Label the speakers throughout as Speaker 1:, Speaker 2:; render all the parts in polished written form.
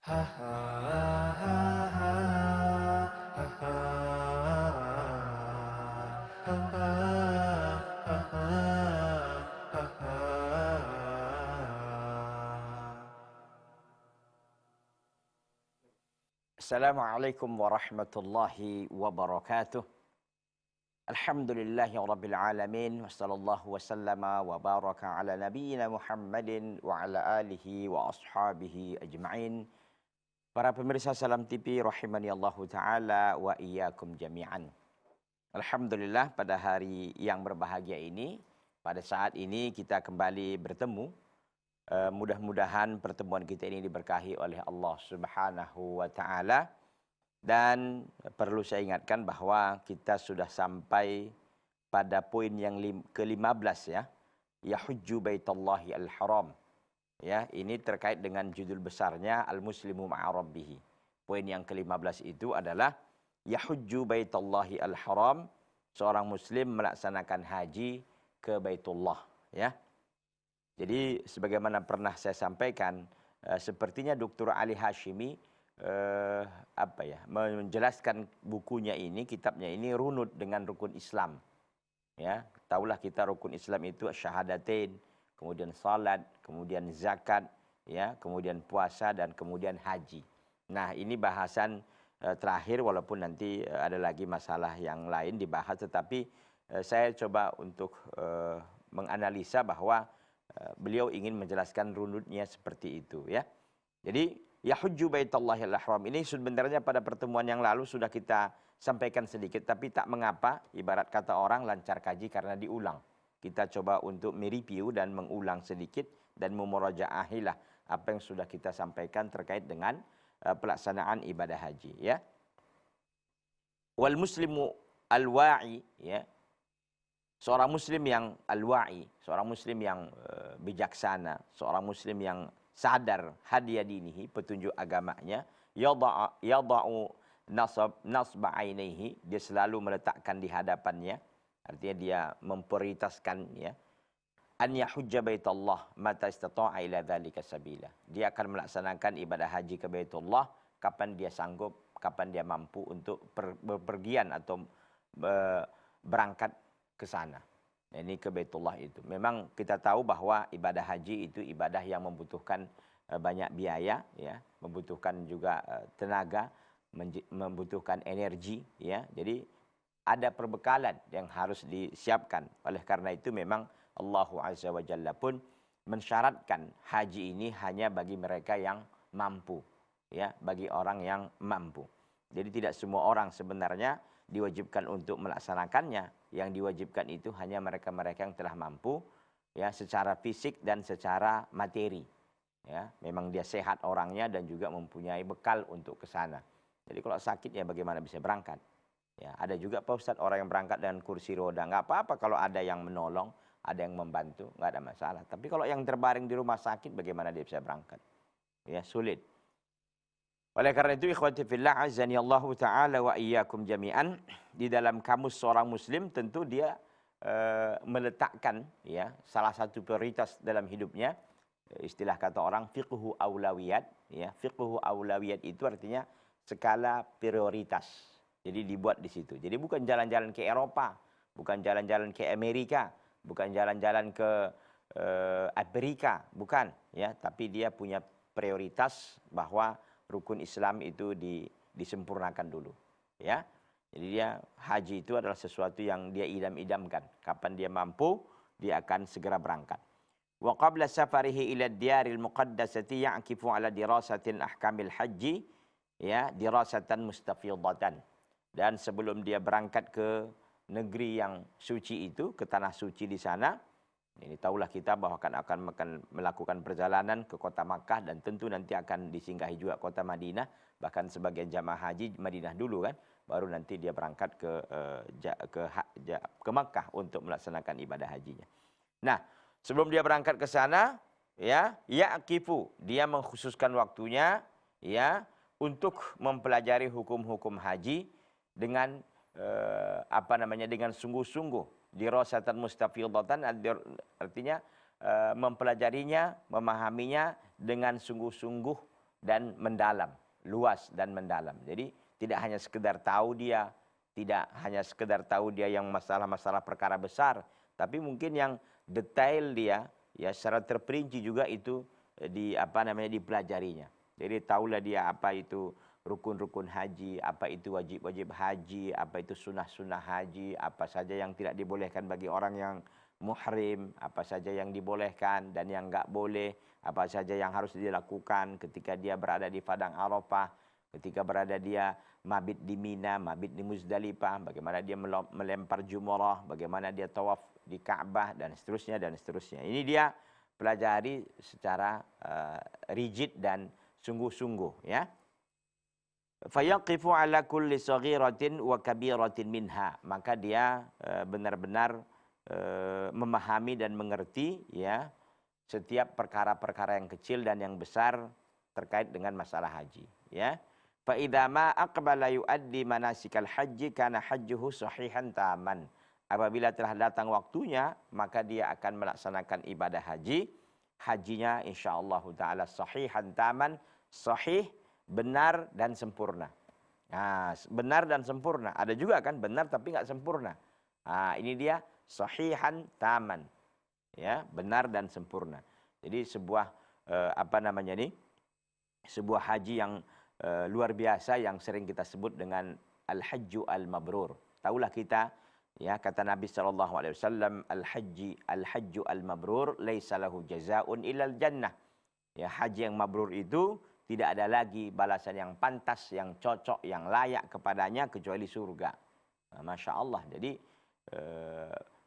Speaker 1: Assalamualaikum warahmatullahi wabarakatuh. Alhamdulillahi rabbil alamin. Wassallallahu wasallama wa baraka ala nabiyyina Muhammadin wa ala alihi wa ashabihi ajma'in. Para pemirsa Salam TV rahimani Allahu ta'ala wa iyyakum jami'an. Alhamdulillah pada hari yang berbahagia ini, pada saat ini kita kembali bertemu. Mudah-mudahan pertemuan kita ini diberkahi oleh Allah Subhanahu wa taala. Dan perlu saya ingatkan bahwa kita sudah sampai pada poin yang ke-15 ya. Yahujju baitallahi al-haram. Ya, ini terkait dengan judul besarnya Al-Muslimu ma'a Rabbih. Poin yang ke-15 itu adalah Yahujju baitallahi al-haram. Seorang muslim melaksanakan haji ke Baitullah ya. Jadi sebagaimana pernah saya sampaikan, sepertinya Dr. Ali Hashimi menjelaskan bukunya ini, kitabnya ini runut dengan rukun Islam. Ya, tahulah kita rukun Islam itu syahadatain, kemudian salat, kemudian zakat, ya, kemudian puasa dan kemudian haji. Nah, ini bahasan terakhir walaupun nanti ada lagi masalah yang lain dibahas, tetapi saya coba untuk menganalisa bahwa beliau ingin menjelaskan runutnya seperti itu ya. Jadi Yahujju baitallahil haram ini sebenarnya pada pertemuan yang lalu sudah kita sampaikan sedikit, tapi tak mengapa, ibarat kata orang lancar kaji karena diulang. Kita coba untuk mereview dan mengulang sedikit dan memurajaahilah apa yang sudah kita sampaikan terkait dengan pelaksanaan ibadah haji ya. Wal muslimu al-wa'i ya. Seorang muslim yang al-wa'i, seorang muslim yang bijaksana, seorang muslim yang sadar hadiah dinihi, petunjuk agamanya, yada'u nasba ainihi, dia selalu meletakkan di hadapannya, artinya dia memprioritaskan ya, an yahujja baitallah mata istata'a ila dzalika sabila. Dia akan melaksanakan ibadah haji ke Baitullah kapan dia sanggup, kapan dia mampu untuk berpergian atau berangkat ke sana. Ini ke Baitullah itu. Memang kita tahu bahwa ibadah haji itu ibadah yang membutuhkan banyak biaya ya, membutuhkan juga tenaga, membutuhkan energi ya. Jadi ada perbekalan yang harus disiapkan. Oleh karena itu memang Allah Azza wa Jalla pun mensyaratkan haji ini hanya bagi mereka yang mampu ya, bagi orang yang mampu. Jadi tidak semua orang sebenarnya diwajibkan untuk melaksanakannya. Yang diwajibkan itu hanya mereka-mereka yang telah mampu ya, secara fisik dan secara materi ya. Memang dia sehat orangnya dan juga mempunyai bekal untuk ke sana. Jadi kalau sakit ya bagaimana bisa berangkat ya. Ada juga Pak Ustadz orang yang berangkat dengan kursi roda, nggak apa-apa kalau ada yang menolong, ada yang membantu, nggak ada masalah. Tapi kalau yang terbaring di rumah sakit bagaimana dia bisa berangkat ya, sulit. Oleh karena itu ikhwati fillah azani Allah taala wa iyyakum jami'an, di dalam kamus seorang muslim tentu dia meletakkan ya salah satu prioritas dalam hidupnya, istilah kata orang fiqhu aulawiyat ya. Fiqhu aulawiyat itu artinya skala prioritas. Jadi dibuat di situ. Jadi bukan jalan-jalan ke Eropa, bukan jalan-jalan ke Amerika, bukan jalan-jalan ke Afrika, bukan ya, tapi dia punya prioritas bahwa rukun Islam itu disempurnakan dulu ya. Jadi dia haji itu adalah sesuatu yang dia idam-idamkan. Kapan dia mampu, dia akan segera berangkat. Wa qabla safarihi ila diyaril muqaddasati ya'kifu ala dirasatin ahkamil haji ya, dirasatan mustafidatan. Dan sebelum dia berangkat ke negeri yang suci itu, ke tanah suci di sana, ini tahulah kita bahwa akan melakukan perjalanan ke kota Makkah dan tentu nanti akan disinggahi juga kota Madinah. Bahkan sebagian jamaah haji Madinah dulu kan, baru nanti dia berangkat ke Makkah untuk melaksanakan ibadah hajinya. Nah, sebelum dia berangkat ke sana, ya, ya'kifu, dia mengkhususkan waktunya, ya, untuk mempelajari hukum-hukum haji dengan dengan sungguh-sungguh. Dirasatan mustafidatan artinya mempelajarinya, memahaminya dengan sungguh-sungguh dan mendalam, luas dan mendalam. Jadi tidak hanya sekedar tahu dia, tidak hanya sekedar tahu dia yang masalah-masalah perkara besar, tapi mungkin yang detail dia ya secara terperinci juga itu dipelajarinya. Jadi tahulah dia apa itu rukun-rukun haji, apa itu wajib-wajib haji, apa itu sunnah-sunnah haji, apa saja yang tidak dibolehkan bagi orang yang muhrim, apa saja yang dibolehkan dan yang enggak boleh, apa saja yang harus dilakukan ketika dia berada di padang Arafah, ketika berada dia mabit di Mina, mabit di Muzdalifah, bagaimana dia melempar jumrah, bagaimana dia tawaf di Ka'bah dan seterusnya dan seterusnya. Ini dia pelajari secara rigid dan sungguh-sungguh ya. Fayaqifu ala kulli saghiratin wa kabiratin minha. Maka dia benar-benar memahami dan mengerti ya setiap perkara-perkara yang kecil dan yang besar terkait dengan masalah haji ya. Fa idza ma aqbala yuaddi manasikal haji kana hajjuhu sahihan taman. Apabila telah datang waktunya, maka dia akan melaksanakan ibadah haji. Hajinya insyaallah taala sahihan taman, sahih, benar dan sempurna. Nah, benar dan sempurna. Ada juga kan benar tapi enggak sempurna. Nah, ini dia sahihan taman. Ya, benar dan sempurna. Jadi sebuah sebuah haji yang luar biasa yang sering kita sebut dengan al-hajju al-mabrur. Taulah kita ya kata Nabi SAW, al-hajju al-mabrur laisa lahu jazaa'un illal jannah. Ya, haji yang mabrur itu tidak ada lagi balasan yang pantas, yang cocok, yang layak kepadanya kecuali surga. Nah, Masya Allah. Jadi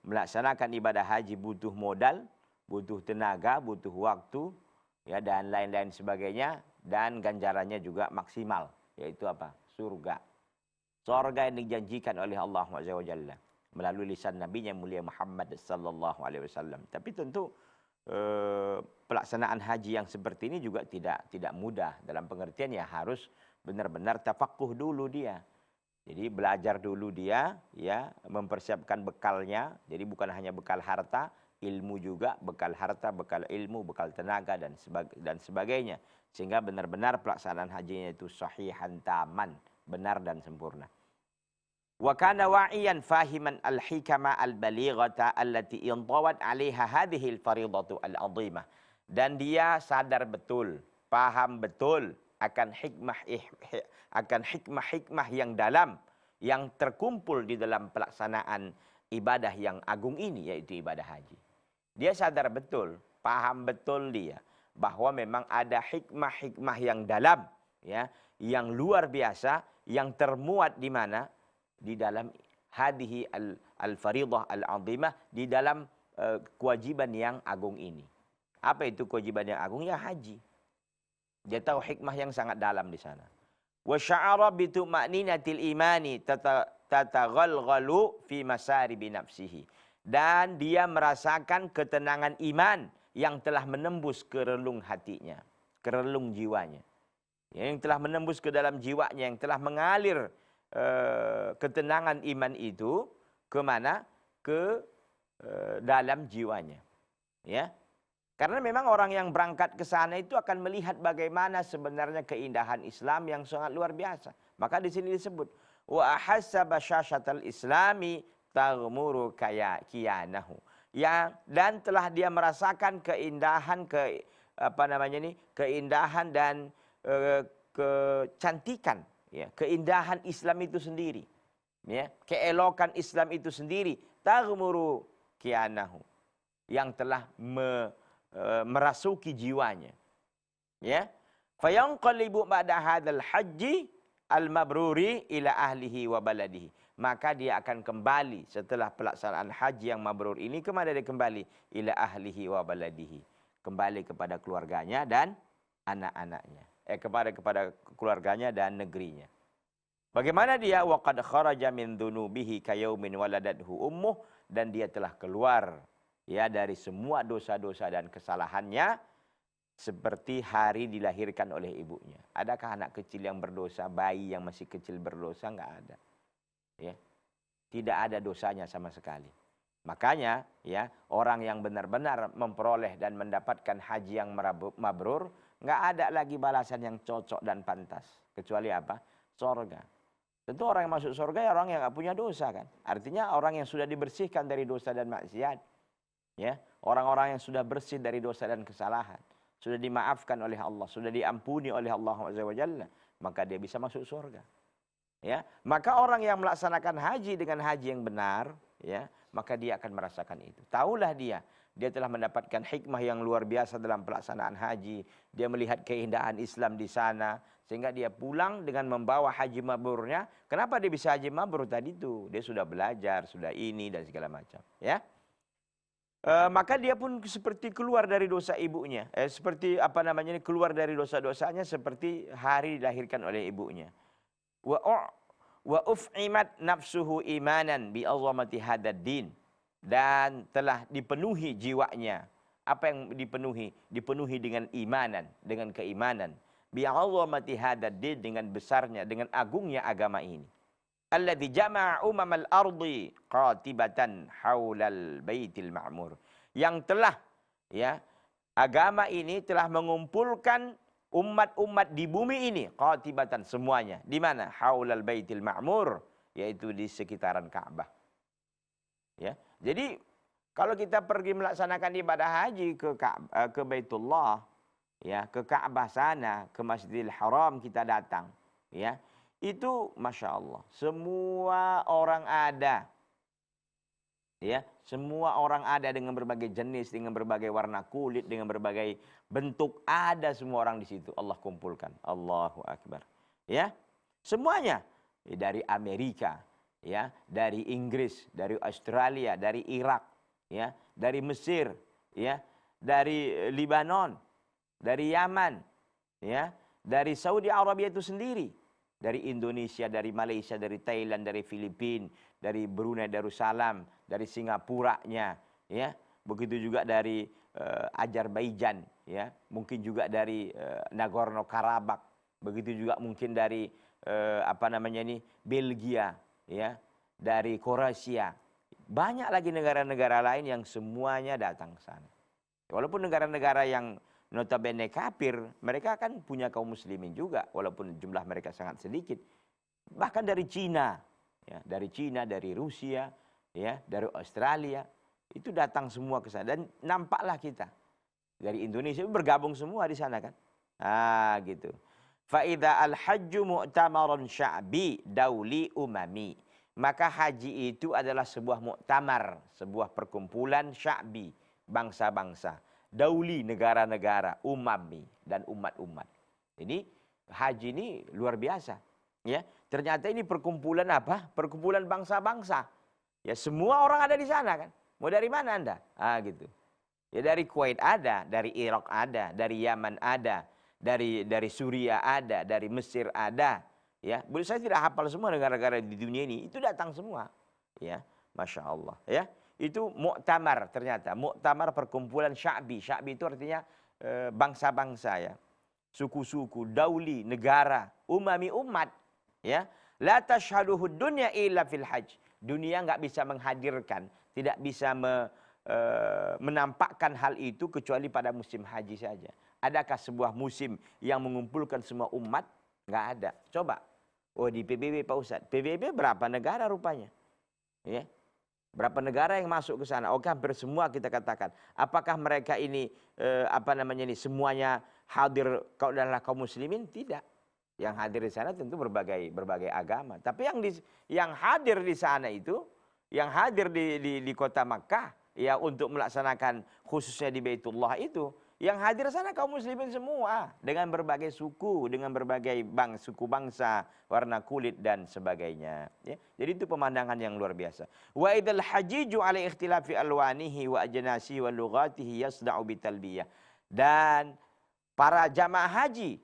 Speaker 1: melaksanakan ibadah haji butuh modal, butuh tenaga, butuh waktu, ya dan lain-lain sebagainya. Dan ganjarannya juga maksimal, yaitu apa? Surga. Surga yang dijanjikan oleh Allah SWT melalui lisan Nabi-Nya mulia Muhammad sallallahu alaihi wasallam. Tapi tentu pelaksanaan haji yang seperti ini juga tidak mudah, dalam pengertian ya harus benar-benar tafakuh dulu dia. Jadi belajar dulu dia ya, mempersiapkan bekalnya. Jadi bukan hanya bekal harta, ilmu juga, bekal harta, bekal ilmu, bekal tenaga dan sebagainya. Sehingga benar-benar pelaksanaan hajinya itu sahihan taman, benar dan sempurna. Wa kana wa'iyan fahiman al-hikama al-balighata allati intawat 'alaiha hadhihi al-faridatu al-'azimah. Dan dia sadar betul, paham betul akan hikmah yang dalam yang terkumpul di dalam pelaksanaan ibadah yang agung ini, yaitu ibadah haji. Dia sadar betul, paham betul dia bahwa memang ada hikmah yang dalam ya, yang luar biasa yang termuat di mana? Di dalam hadhihi al-fariḍah al-'azimah, di dalam kewajiban yang agung ini. Apa itu kewajiban yang agung? Ya haji. Dia tahu hikmah yang sangat dalam di sana. Wa sya'ara bi tuma'ninatil imani tataghalghalu fi masaribi nafsihi. Dan dia merasakan ketenangan iman yang telah menembus ke relung hatinya, ke relung jiwanya. Yang telah menembus ke dalam jiwanya, yang telah mengalir ketenangan iman itu kemana? Ke dalam jiwanya. Ya. Karena memang orang yang berangkat ke sana itu akan melihat bagaimana sebenarnya keindahan Islam yang sangat luar biasa. Maka di sini disebut wa ahassa basyashatal islami taghmuru kiyanahu. Ya, dan telah dia merasakan keindahan keindahan dan kecantikan ya, keindahan Islam itu sendiri. Ya, keelokan Islam itu sendiri taghmuru kiyanahu, yang telah merasuki jiwanya. Ya. Fayanqalibu ba'da hadzal haji al-mabruri ila ahlihi wa baladihi. Maka dia akan kembali setelah pelaksanaan haji yang mabrur ini, kemana dia kembali? Ila ahlihi wa baladihi. Kembali kepada keluarganya dan anak-anaknya. Kepada keluarganya dan negerinya. Bagaimana dia? Wa qad kharaja min dzunubihi kayaumin waladathu ummuh, dan dia telah keluar ya dari semua dosa-dosa dan kesalahannya seperti hari dilahirkan oleh ibunya. Adakah anak kecil yang berdosa, bayi yang masih kecil berdosa? Enggak ada. Ya. Tidak ada dosanya sama sekali. Makanya ya, orang yang benar-benar memperoleh dan mendapatkan haji yang mabrur, nggak ada lagi balasan yang cocok dan pantas. Kecuali apa? Surga. Tentu orang yang masuk surga ya orang yang nggak punya dosa kan. Artinya orang yang sudah dibersihkan dari dosa dan maksiat. Ya, orang-orang yang sudah bersih dari dosa dan kesalahan. Sudah dimaafkan oleh Allah, sudah diampuni oleh Allah Azza wa Jalla, maka dia bisa masuk surga. Ya, maka orang yang melaksanakan haji dengan haji yang benar, ya, maka dia akan merasakan itu. Taulah dia telah mendapatkan hikmah yang luar biasa dalam pelaksanaan haji. Dia melihat keindahan Islam di sana, sehingga dia pulang dengan membawa haji mabrurnya. Kenapa dia bisa haji mabrur tadi itu? Dia sudah belajar, sudah ini dan segala macam. Ya, maka dia pun seperti keluar dari dosa ibunya. Seperti apa namanya ini, keluar dari dosa-dosanya seperti hari dilahirkan oleh ibunya. Wa uf'imat nafsuhu imanan bi azamati hadad din, dan telah dipenuhi jiwanya. Apa yang dipenuhi? Dipenuhi dengan imanan, dengan keimanan. Bi azamati hadad din, dengan besarnya, dengan agungnya agama ini. Alladzi jama'a umamal ardi qatibatan haulal baitil ma'mur. Yang telah, ya, agama ini telah mengumpulkan umat-umat di bumi ini, qatibatan semuanya. Di mana? Haulal baitil ma'mur, yaitu di sekitaran Ka'bah. Ya. Jadi kalau kita pergi melaksanakan ibadah haji ke Baitullah, ya, ke Ka'bah sana, ke Masjidil Haram kita datang, ya. Itu Masya Allah, semua orang ada. Ya, semua orang ada dengan berbagai jenis, dengan berbagai warna kulit, dengan berbagai bentuk, ada semua orang di situ. Allah kumpulkan. Allahu Akbar. Ya, semuanya, ya, dari Amerika, ya, dari Inggris, dari Australia, dari Irak, ya, dari Mesir, ya, dari Lebanon, dari Yaman, ya, dari Saudi Arabia itu sendiri, dari Indonesia, dari Malaysia, dari Thailand, dari Filipina, dari Brunei Darussalam, dari Singapura-nya, ya, begitu juga dari Azerbaijan, ya, mungkin juga dari Nagorno-Karabakh, begitu juga mungkin dari apa namanya ini, Belgia, ya, dari Kroasia, banyak lagi negara-negara lain yang semuanya datang ke sana. Walaupun negara-negara yang notabene kafir, mereka kan punya kaum muslimin juga, walaupun jumlah mereka sangat sedikit. Bahkan dari Cina, ya, dari Cina, dari Rusia, ya, dari Australia, itu datang semua ke sana. Dan nampaklah kita dari Indonesia bergabung semua di sana kan. Ah, gitu. Fa idza al-hajju mu'tamarun sya'bi dauli umami. Maka haji itu adalah sebuah muktamar, sebuah perkumpulan sya'bi, bangsa-bangsa. Dauli, negara-negara, umami, dan umat-umat. Ini haji ini luar biasa. Ya, ternyata ini perkumpulan apa? Perkumpulan bangsa-bangsa. Ya, semua orang ada di sana kan. Mau dari mana Anda? Ah, gitu. Ya, dari Kuwait ada, dari Irak ada, dari Yaman ada, dari Suriah ada, dari Mesir ada. Ya, saya tidak hafal semua negara-negara di dunia ini. Itu datang semua. Ya, Masya Allah. Ya. Itu muktamar ternyata. Muktamar perkumpulan sya'bi. Sya'bi itu artinya bangsa-bangsa, ya. Suku-suku, dauli, negara, umami, umat. Ya. La tashhaduhu dunya illa fil hajj. Dunia nggak bisa menghadirkan, tidak bisa menampakkan hal itu kecuali pada musim haji saja. Adakah sebuah musim yang mengumpulkan semua umat? Nggak ada. Coba. Oh, di PBB Pak Ustadz. PBB berapa negara rupanya? Ya. Berapa negara yang masuk ke sana? Oke, hampir semua kita katakan. Apakah mereka ini apa namanya ini semuanya hadir kalau adalah kaum muslimin? Tidak. Yang hadir di sana tentu berbagai agama. Tapi yang hadir di sana itu, yang hadir di kota Makkah, ya, untuk melaksanakan khususnya di Baitullah itu, yang hadir sana kaum muslimin semua dengan berbagai suku, dengan berbagai suku bangsa, warna kulit dan sebagainya. Ya. Jadi itu pemandangan yang luar biasa. Wa idzal hajiju ala ikhtilafi alwanihi wa ajnasi wa lughatihi yasda'u bitalbiyah. Dan para jamaah haji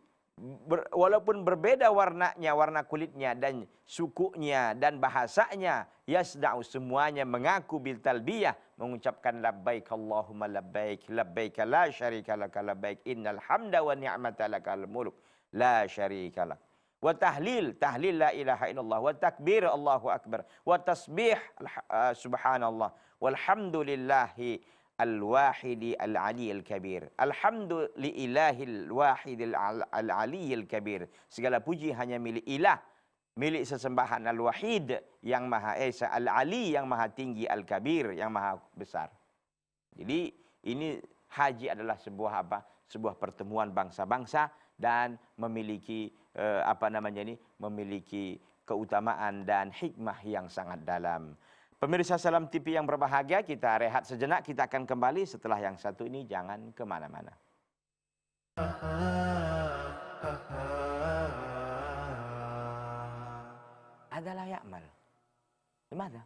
Speaker 1: walaupun berbeda warnanya, warna kulitnya dan sukunya dan bahasanya, yasda'u semuanya mengaku bil talbiyah, mengucapkan labbaik Allahumma labbaik, labbaik la syarika laka labbaik, innal hamda wa ni'mata lakal mulk la syarika lak. Wa tahlil la ilaha illallah, wa takbir Allahu akbar, wa tasbih subhanallah, walhamdulillahi al-wahidi al-aliyil kabir. Alhamdulillahil wahidil al-aliyil kabir. Segala puji hanya milik ilah, milik sesembahan al-wahid yang maha esa, al-ali yang maha tinggi, al-kabir yang maha besar. Jadi ini haji adalah sebuah apa? Sebuah pertemuan bangsa-bangsa dan memiliki memiliki keutamaan dan hikmah yang sangat dalam. Pemirsa Salam TV yang berbahagia, kita rehat sejenak, kita akan kembali setelah yang satu ini, jangan kemana-mana. Adalah ya'mal. Gimana?